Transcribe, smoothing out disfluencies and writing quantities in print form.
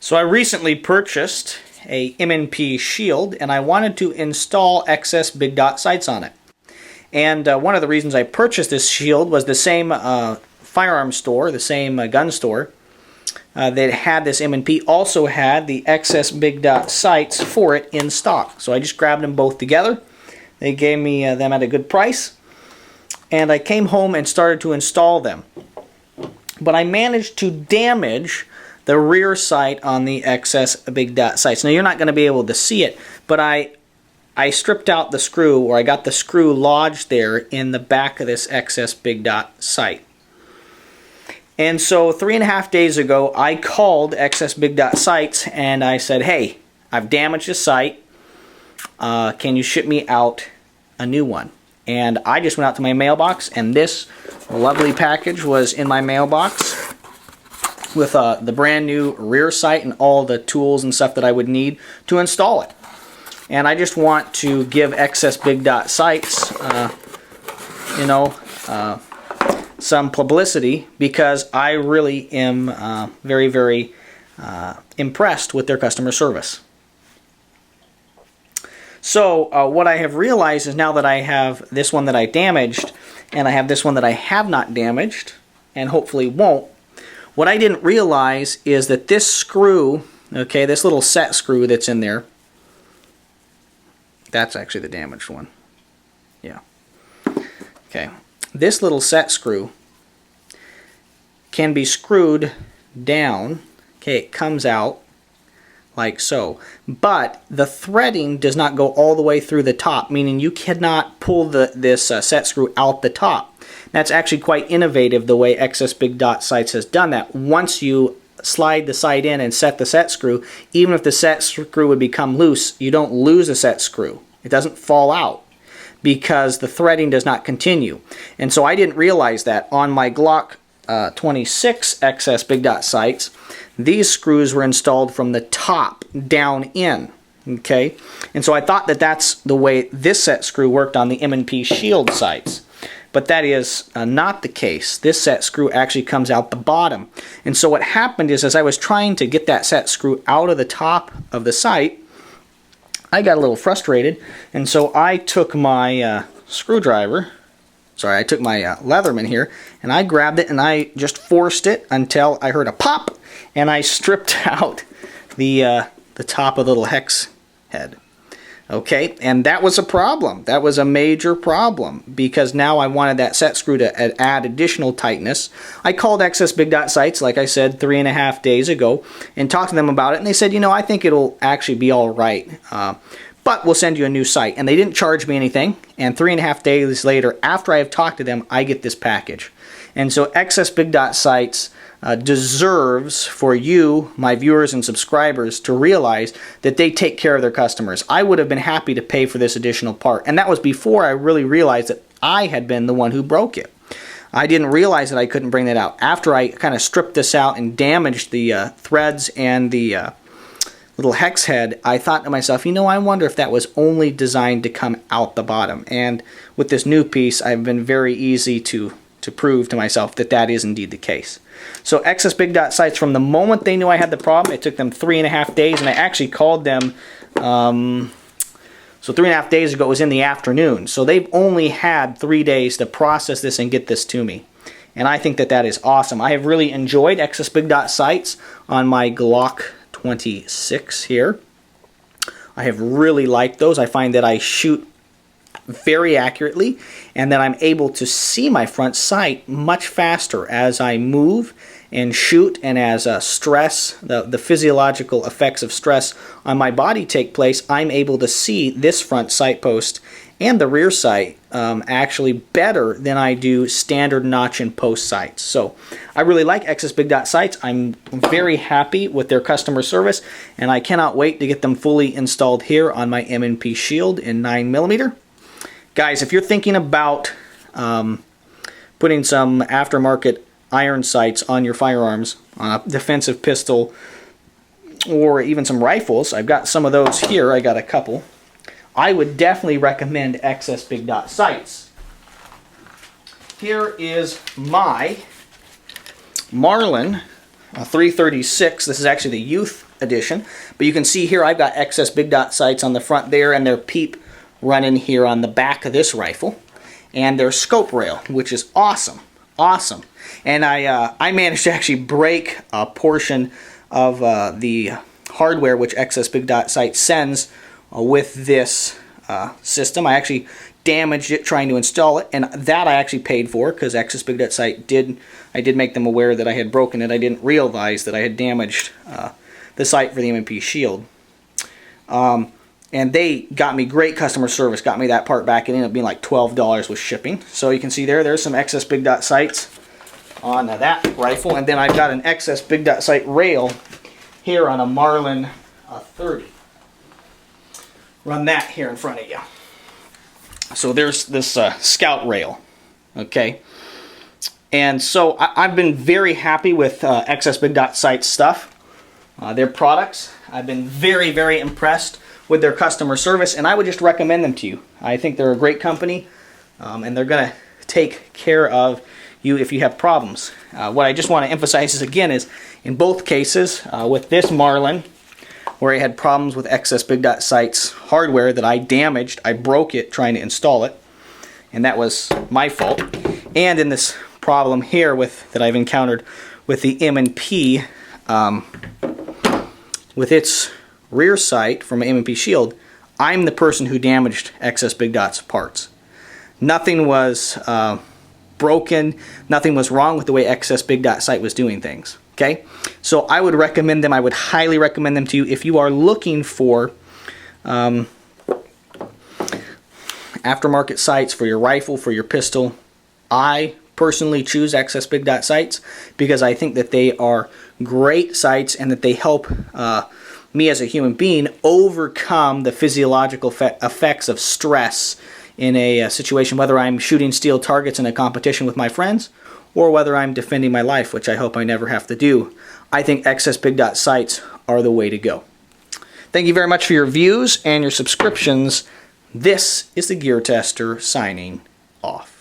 So I recently purchased a M&P Shield, and I wanted to install XS big dot sights on it. And one of the reasons I purchased this shield was the same firearm store, the same gun store that had this M&P also had the XS big dot sights for it in stock. So I just grabbed them both together. They gave me them at a good price, and I came home and started to install them. But I managed to damage the rear sight on the XS big dot sights. Now you're not going to be able to see it, but I stripped out the screw, or I got the screw lodged there in the back of this XS big dot sight. And so 3.5 days ago I called XS big dot sights and I said, hey, I've damaged the sight. Can you ship me out a new one? And I just went out to my mailbox, and this lovely package was in my mailbox with the brand new rear sight and all the tools and stuff that I would need to install it. And I just want to give XS big dot sights, some publicity, because I really am very, very impressed with their customer service. So what I have realized is, now that I have this one that I damaged and I have this one that I have not damaged and hopefully won't, what I didn't realize is that this screw, okay, this little set screw that's in there, that's actually the damaged one. Yeah. Okay. This little set screw can be screwed down. Okay, it comes out like so. But the threading does not go all the way through the top, meaning you cannot pull this set screw out the top. That's actually quite innovative, the way XS big dot sights has done that. Once you slide the sight in and set the set screw, even if the set screw would become loose, you don't lose the set screw. It doesn't fall out because the threading does not continue. And so I didn't realize that on my Glock 26 XS big dot sights, these screws were installed from the top down in. Okay, and so I thought that that's the way this set screw worked on the M&P Shield sights. But that is not the case. This set screw actually comes out the bottom. And so what happened is, as I was trying to get that set screw out of the top of the sight, I got a little frustrated, and so I took my screwdriver, I took my Leatherman here, and I grabbed it and I just forced it until I heard a pop, and I stripped out the top of the little hex head. Okay, and that was a problem. That was a major problem, because now I wanted that set screw to add additional tightness. I called XS big dot sights, like I said, 3.5 days ago, and talked to them about it, and they said, I think it'll actually be all right, but we'll send you a new sight. And they didn't charge me anything, and 3.5 days later, after I have talked to them, I get this package. And so XS big dot sights deserves for you, my viewers and subscribers, to realize that they take care of their customers. I would have been happy to pay for this additional part, and that was before I really realized that I had been the one who broke it. I didn't realize that I couldn't bring that out. After I kind of stripped this out and damaged the threads and the little hex head, I thought to myself, I wonder if that was only designed to come out the bottom. And with this new piece, I've been very easy to prove to myself that that is indeed the case. So XS big dot sights, from the moment they knew I had the problem, it took them 3.5 days, and I actually called them, so 3.5 days ago, it was in the afternoon. So they've only had 3 days to process this and get this to me. And I think that that is awesome. I have really enjoyed XS big dot sights on my Glock 26 here. I have really liked those. I find that I shoot very accurately, and that I'm able to see my front sight much faster as I move and shoot, and as stress, the physiological effects of stress on my body take place, I'm able to see this front sight post and the rear sight actually better than I do standard notch and post sights. So I really like XS big dot sights. I'm very happy with their customer service, and I cannot wait to get them fully installed here on my M&P Shield in 9mm. Guys, if you're thinking about putting some aftermarket iron sights on your firearms, on a defensive pistol, or even some rifles, I've got some of those here. I got a couple. I would definitely recommend XS big dot sights. Here is my Marlin 336. This is actually the youth edition. But you can see here I've got excess big dot sights on the front there, and their PEEP running here on the back of this rifle, and their scope rail, which is awesome, awesome. And I managed to actually break a portion of the hardware which excess big dot sight sends with this system. I actually damaged it trying to install it, and that I actually paid for because excess big dot sight I did make them aware that I had broken it. I didn't realize that I had damaged the sight for the M&P Shield. And they got me great customer service, got me that part back. It ended up being like $12 with shipping. So you can see there's some excess big dot sights on that rifle, and then I've got an excess big dot sight rail here on a Marlin 30. Run that here in front of you. So there's this Scout rail, okay? And so I've been very happy with excess big dot sight stuff, their products. I've been very, very impressed with their customer service, and I would just recommend them to you. I think they're a great company, and they're going to take care of you if you have problems. What I just want to emphasize is, again, is in both cases, with this Marlin, where I had problems with excess big dot sights hardware that I damaged, I broke it trying to install it, and that was my fault. And in this problem here that I've encountered with the M&P, with its rear sight from an M&P Shield, I'm the person who damaged excess big dot's parts. Nothing was broken, nothing was wrong with the way excess big dot sight was doing things. Okay, so I would recommend them. I would highly recommend them to you if you are looking for aftermarket sights for your rifle, for your pistol. I personally choose excess big dot sights because I think that they are great sights and that they help me as a human being overcome the physiological effects of stress in a situation, whether I'm shooting steel targets in a competition with my friends or whether I'm defending my life, which I hope I never have to do. I think excess big dot sights are the way to go. Thank you very much for your views and your subscriptions. This is the Gear Tester signing off.